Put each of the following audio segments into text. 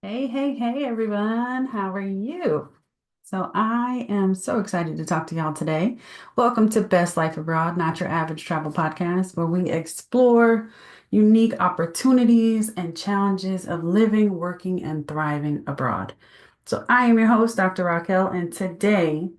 Hey, hey, hey, everyone. How are you? So, I am so excited to talk to y'all today. Welcome to Best Life Abroad, not your average travel podcast, where we explore unique opportunities and challenges of living, working, and thriving abroad. So, I am your host, Dr. Raquel, and today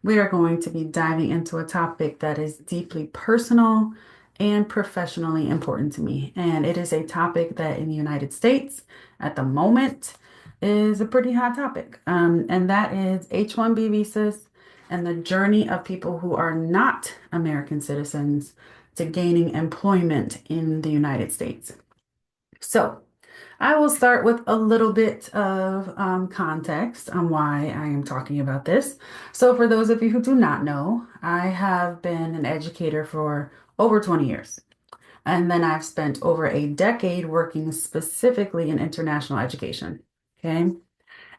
we are going to be diving into a topic that is deeply personal and professionally important to me. And it is a topic that in the United States, at the moment is a pretty hot topic. And that is H-1B visas and the journey of people who are not American citizens to gaining employment in the United States. So, I will start with a little bit of context on why I am talking about this. So, for those of you who do not know, I have been an educator for over 20 years. And then I've spent over a decade working specifically in international education. Okay.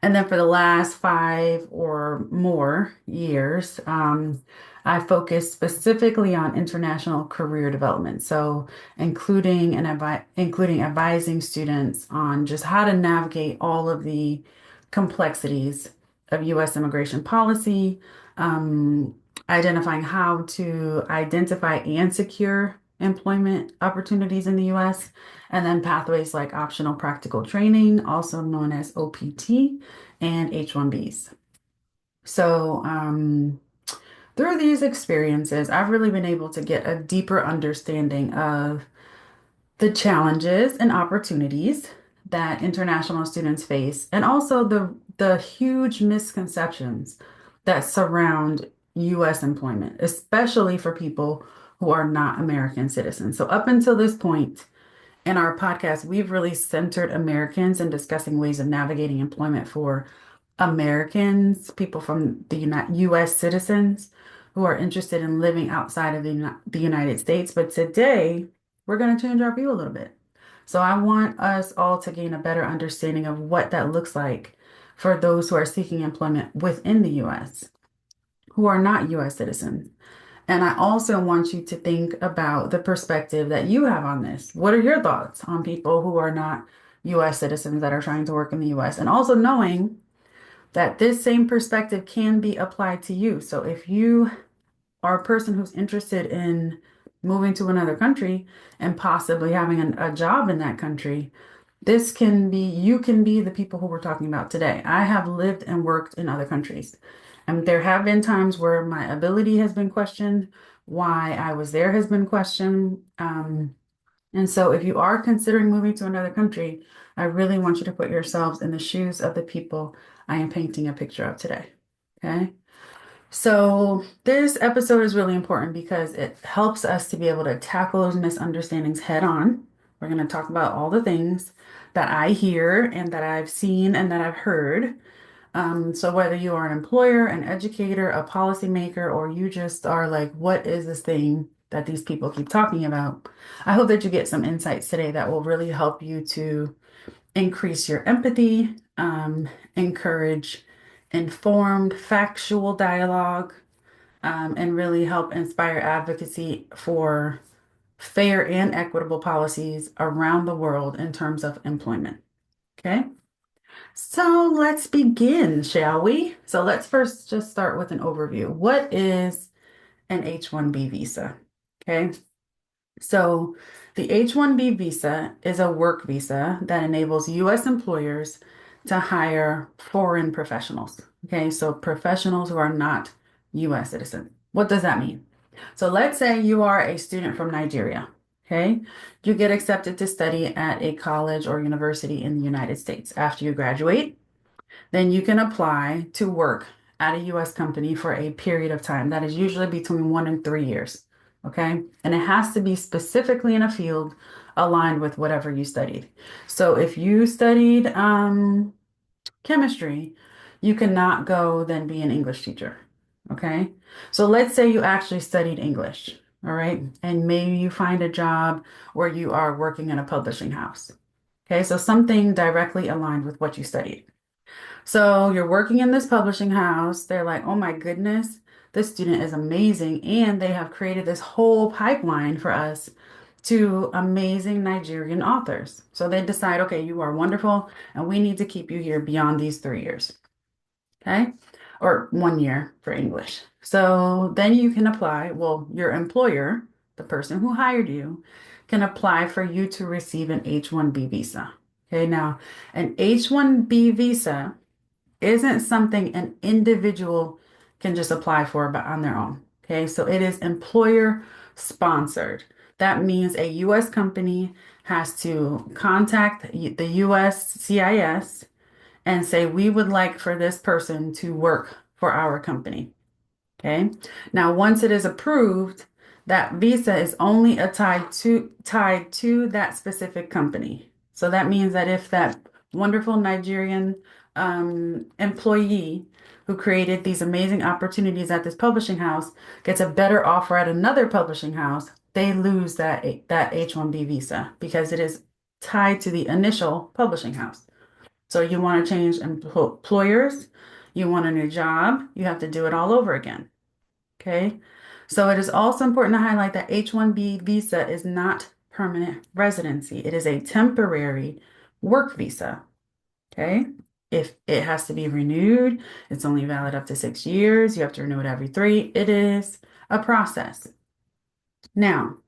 And then for the last 5 or more years, I focused specifically on international career development. So including advising students on just how to navigate all of the complexities of U.S. immigration policy, identifying how to identify and secure employment opportunities in the U.S., and then pathways like optional practical training, also known as OPT, and H-1Bs. So, through these experiences, I've really been able to get a deeper understanding of the challenges and opportunities that international students face, and also the huge misconceptions that surround U.S. employment, especially for people who are not American citizens. So, up until this point in our podcast, we've really centered Americans in discussing ways of navigating employment for Americans, people from the U.S. citizens who are interested in living outside of the United States. But today, we're going to change our view a little bit. So I want us all to gain a better understanding of what that looks like for those who are seeking employment within the U.S., who are not U.S. citizens. And I also want you to think about the perspective that you have on this. What are your thoughts on people who are not U.S. citizens that are trying to work in the U.S.? And also knowing that this same perspective can be applied to you. So if you are a person who's interested in moving to another country and possibly having a job in that country, you can be the people who we're talking about today. I have lived and worked in other countries, and there have been times where my ability has been questioned, why I was there has been questioned. And so if you are considering moving to another country, I really want you to put yourselves in the shoes of the people I am painting a picture of today. Okay. So this episode is really important because it helps us to be able to tackle those misunderstandings head on. We're going to talk about all the things that I hear and that I've seen and that I've heard. So whether you are an employer, an educator, a policymaker, or you just are like, what is this thing that these people keep talking about? I hope that you get some insights today that will really help you to increase your empathy, encourage informed, factual dialogue, and really help inspire advocacy for fair and equitable policies around the world in terms of employment. Okay, so let's begin, shall we? So let's first just start with an overview. What is an H-1B visa? Okay. So, the H-1B visa is a work visa that enables U.S. employers to hire foreign professionals. Okay, so professionals who are not U.S. citizens. What does that mean? So, let's say you are a student from Nigeria. Okay, you get accepted to study at a college or university in the United States. After you graduate, then you can apply to work at a US company for a period of time that is usually between 1 and 3 years. Okay. And it has to be specifically in a field aligned with whatever you studied. So if you studied chemistry, you cannot go then be an English teacher. Okay. So let's say you actually studied English. All right. And maybe you find a job where you are working in a publishing house. Okay. So something directly aligned with what you studied. So you're working in this publishing house. They're like, oh my goodness, this student is amazing. And they have created this whole pipeline for us to amazing Nigerian authors. So they decide, okay, you are wonderful, and we need to keep you here beyond these 3 years. Okay. Or 1 year for English. So then you can apply. Well, your employer, the person who hired you, can apply for you to receive an H-1B visa. Okay. Now, an H-1B visa isn't something an individual can just apply for but on their own. Okay. So it is employer sponsored. That means a U.S. company has to contact the U.S. CIS and say, we would like for this person to work for our company. Okay. Now, once it is approved, that visa is only tied to that specific company. So that means that if that wonderful Nigerian employee who created these amazing opportunities at this publishing house gets a better offer at another publishing house, they lose that H-1B visa because it is tied to the initial publishing house. So you want to change employers, you want a new job, you have to do it all over again. Okay. So it is also important to highlight that H-1B visa is not permanent residency. It is a temporary work visa. Okay. If it has to be renewed, it's only valid up to 6 years. You have to renew it every three. It is a process. Now,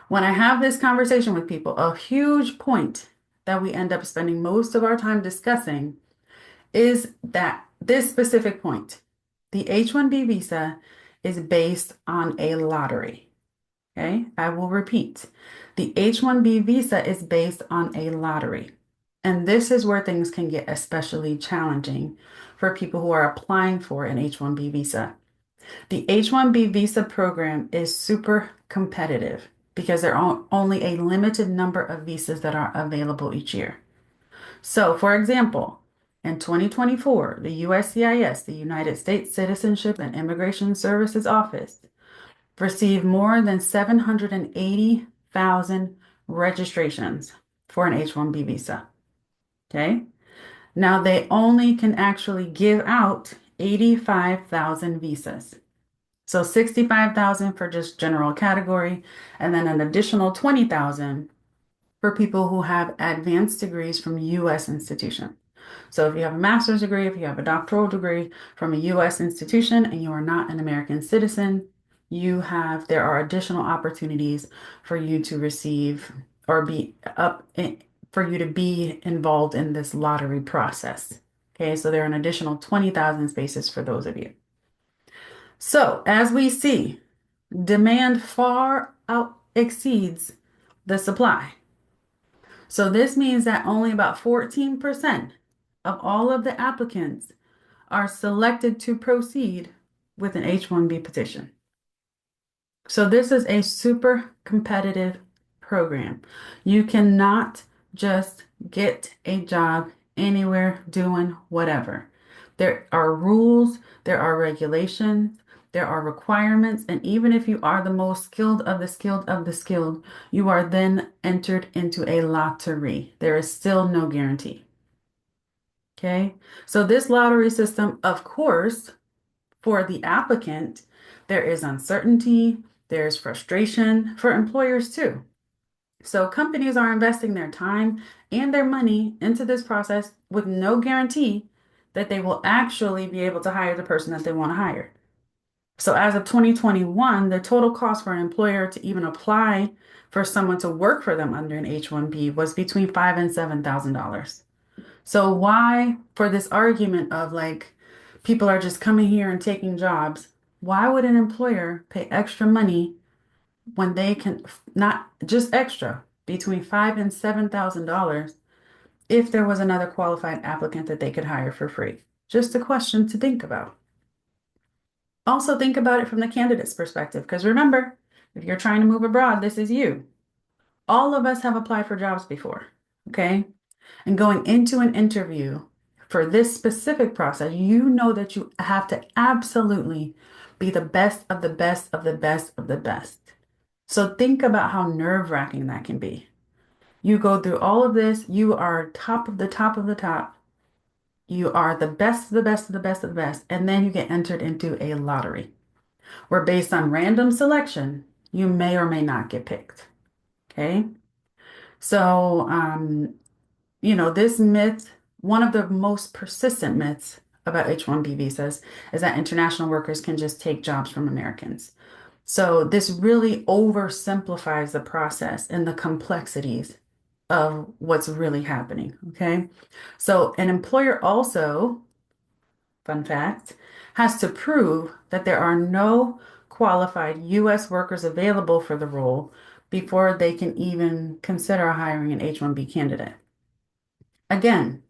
when I have this conversation with people, a huge point that we end up spending most of our time discussing is that this specific point, the H-1B visa is based on a lottery. Okay, I will repeat. The H-1B visa is based on a lottery. And this is where things can get especially challenging for people who are applying for an H-1B visa. The H-1B visa program is super competitive because there are only a limited number of visas that are available each year. So, for example, in 2024, the USCIS, the United States Citizenship and Immigration Services Office, received more than 780,000 registrations for an H-1B visa. Okay. Now they only can actually give out 85,000 visas. So 65,000 for just general category, and then an additional 20,000 for people who have advanced degrees from U.S. institutions. So if you have a master's degree, if you have a doctoral degree from a U.S. institution and you are not an American citizen, there are additional opportunities for you to receive or for you to be involved in this lottery process. Okay, so there are an additional 20,000 spaces for those of you. So as we see, demand far out exceeds the supply. So this means that only about 14% of all of the applicants are selected to proceed with an H-1B petition. So this is a super competitive program. You cannot just get a job anywhere doing whatever. There are rules, there are regulations, there are requirements, and even if you are the most skilled of the skilled of the skilled, you are then entered into a lottery. There is still no guarantee. Okay, so this lottery system, of course, for the applicant, there is uncertainty, there's frustration for employers too. So companies are investing their time and their money into this process with no guarantee that they will actually be able to hire the person that they want to hire. So as of 2021, the total cost for an employer to even apply for someone to work for them under an H-1B was between $5,000 and $7,000. So why, for this argument of like people are just coming here and taking jobs, why would an employer pay extra money when they can not just extra between $5,000 and $7,000 if there was another qualified applicant that they could hire for free? Just a question to think about. Also think about it from the candidate's perspective, because remember, if you're trying to move abroad, this is you. All of us have applied for jobs before, okay? And going into an interview for this specific process, you know that you have to absolutely be the best of the best of the best of the best. So think about how nerve-wracking that can be. You go through all of this, you are top of the top of the top. You are the best of the best of the best of the best, and then you get entered into a lottery where based on random selection, you may or may not get picked. Okay. So, this myth, one of the most persistent myths about H-1B visas is that international workers can just take jobs from Americans. So this really oversimplifies the process and the complexities of what's really happening. Okay. So an employer also, fun fact, has to prove that there are no qualified U.S. workers available for the role before they can even consider hiring an H-1B candidate. Again,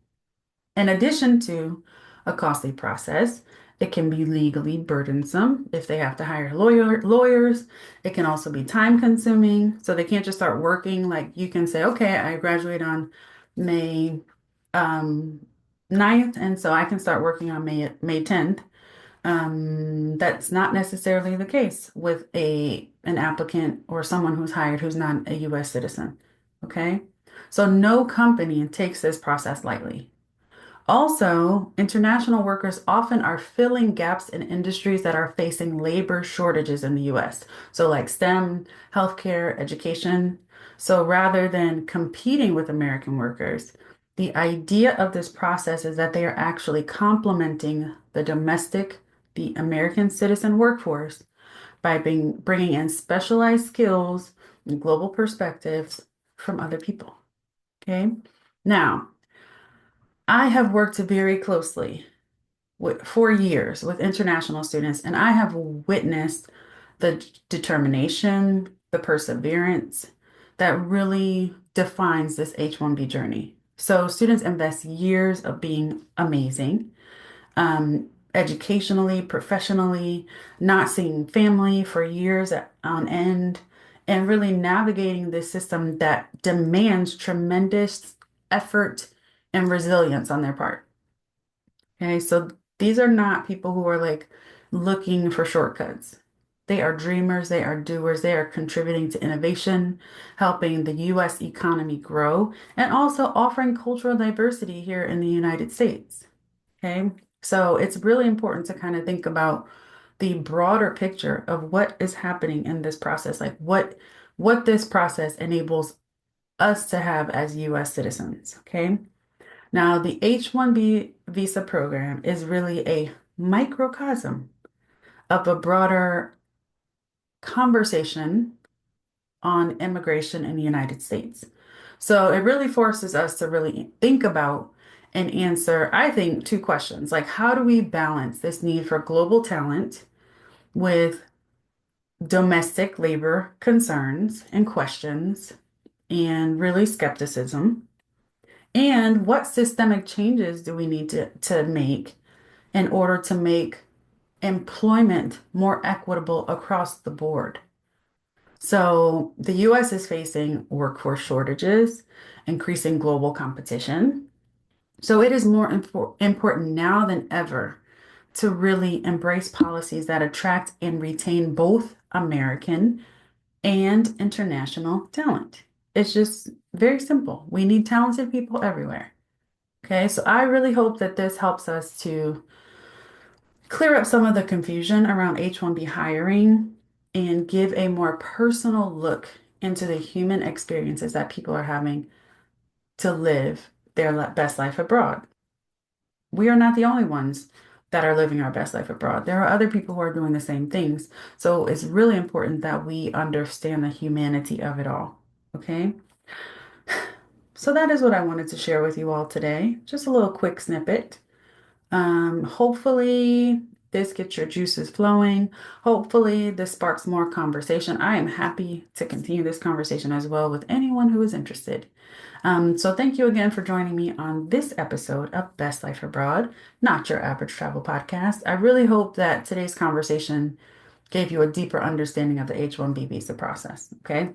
in addition to a costly process, it can be legally burdensome if they have to hire lawyers. It can also be time consuming. So they can't just start working. Like you can say, okay, I graduate on May um, 9th, and so I can start working on May 10th. That's not necessarily the case with an applicant or someone who's hired who's not a US citizen. Okay. So no company takes this process lightly. Also, international workers often are filling gaps in industries that are facing labor shortages in the US. So, like STEM, healthcare, education. So, rather than competing with American workers, the idea of this process is that they are actually complementing the American citizen workforce by bringing in specialized skills and global perspectives from other people. Okay. Now, I have worked very closely for years with international students, and I have witnessed the determination, the perseverance that really defines this H-1B journey. So students invest years of being amazing, educationally, professionally, not seeing family for years on end, and really navigating this system that demands tremendous effort and resilience on their part. Okay, so these are not people who are like looking for shortcuts. They are dreamers, they are doers, they are contributing to innovation, helping the US economy grow, and also offering cultural diversity here in the United States. Okay, so it's really important to kind of think about the broader picture of what is happening in this process, like what this process enables us to have as US citizens. Okay. Now, the H-1B visa program is really a microcosm of a broader conversation on immigration in the United States. So it really forces us to really think about and answer, I think, two questions. Like, how do we balance this need for global talent with domestic labor concerns and questions and really skepticism? And what systemic changes do we need to make in order to make employment more equitable across the board? So the US is facing workforce shortages, increasing global competition. So it is more important now than ever to really embrace policies that attract and retain both American and international talent. It's just very simple. We need talented people everywhere. Okay, so I really hope that this helps us to clear up some of the confusion around H-1B hiring and give a more personal look into the human experiences that people are having to live their best life abroad. We are not the only ones that are living our best life abroad. There are other people who are doing the same things. So it's really important that we understand the humanity of it all. Okay. So that is what I wanted to share with you all today. Just a little quick snippet. Hopefully this gets your juices flowing. Hopefully this sparks more conversation. I am happy to continue this conversation as well with anyone who is interested. So thank you again for joining me on this episode of Best Life Abroad, not your average travel podcast. I really hope that today's conversation gave you a deeper understanding of the H-1B visa process. Okay.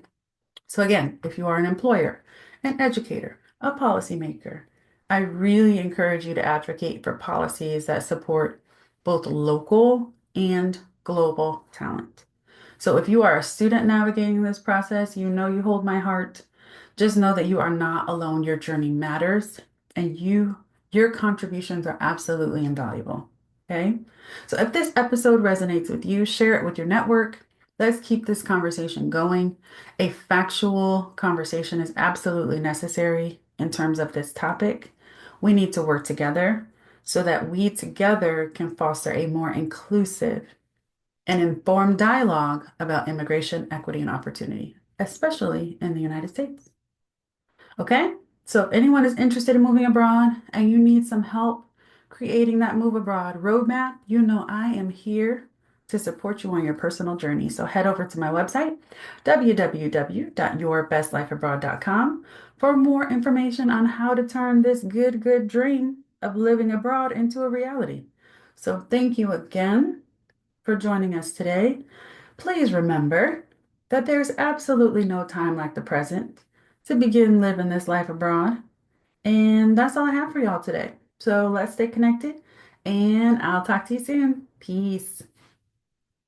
So again, if you are an employer, an educator, a policymaker, I really encourage you to advocate for policies that support both local and global talent. So if you are a student navigating this process, you know you hold my heart. Just know that you are not alone. Your journey matters and your contributions are absolutely invaluable. Okay? So if this episode resonates with you, share it with your network. Let's keep this conversation going. A factual conversation is absolutely necessary in terms of this topic. We need to work together so that we together can foster a more inclusive and informed dialogue about immigration, equity, and opportunity, especially in the United States. Okay? So if anyone is interested in moving abroad and you need some help creating that move abroad roadmap, you know I am here to support you on your personal journey. So head over to my website, www.yourbestlifeabroad.com, for more information on how to turn this good dream of living abroad into a reality. So thank you again for joining us today. Please remember that there's absolutely no time like the present to begin living this life abroad. And that's all I have for y'all today. So let's stay connected, and I'll talk to you soon. Peace.